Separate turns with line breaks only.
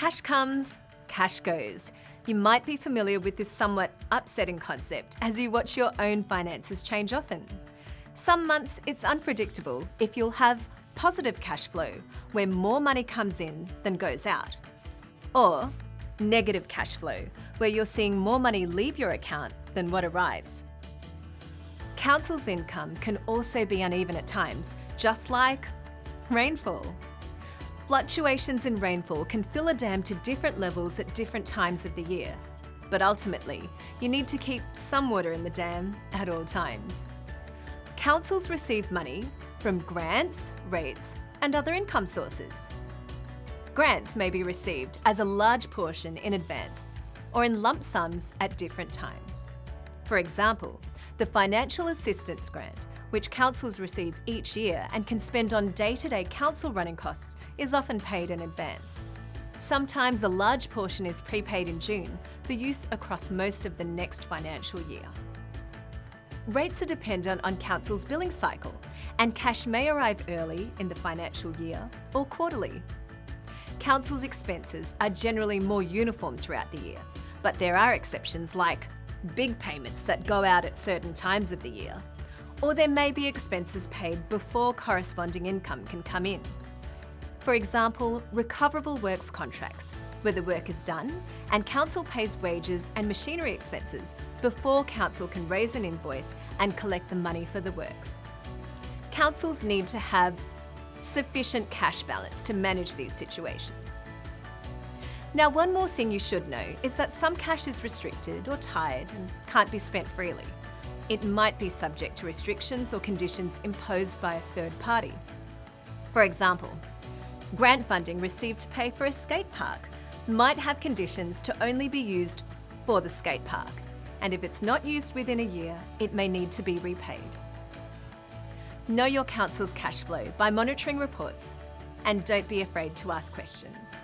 Cash comes, cash goes. You might be familiar with this somewhat upsetting concept as you watch your own finances change often. Some months it's unpredictable if you'll have positive cash flow, where more money comes in than goes out. Or negative cash flow, where you're seeing more money leave your account than what arrives. Council's income can also be uneven at times, just like rainfall. Fluctuations in rainfall can fill a dam to different levels at different times of the year, but ultimately, you need to keep some water in the dam at all times. Councils receive money from grants, rates, and other income sources. Grants may be received as a large portion in advance or in lump sums at different times. For example, the Financial Assistance Grant, which councils receive each year and can spend on day-to-day council running costs, is often paid in advance. Sometimes a large portion is prepaid in June for use across most of the next financial year. Rates are dependent on council's billing cycle, and cash may arrive early in the financial year or quarterly. Council's expenses are generally more uniform throughout the year, but there are exceptions like big payments that go out at certain times of the year, or there may be expenses paid before corresponding income can come in. For example, recoverable works contracts, where the work is done and council pays wages and machinery expenses before council can raise an invoice and collect the money for the works. Councils need to have sufficient cash balance to manage these situations. Now, one more thing you should know is that some cash is restricted or tied and can't be spent freely. It might be subject to restrictions or conditions imposed by a third party. For example, grant funding received to pay for a skate park might have conditions to only be used for the skate park, and if it's not used within a year, it may need to be repaid. Know your council's cash flow by monitoring reports, and don't be afraid to ask questions.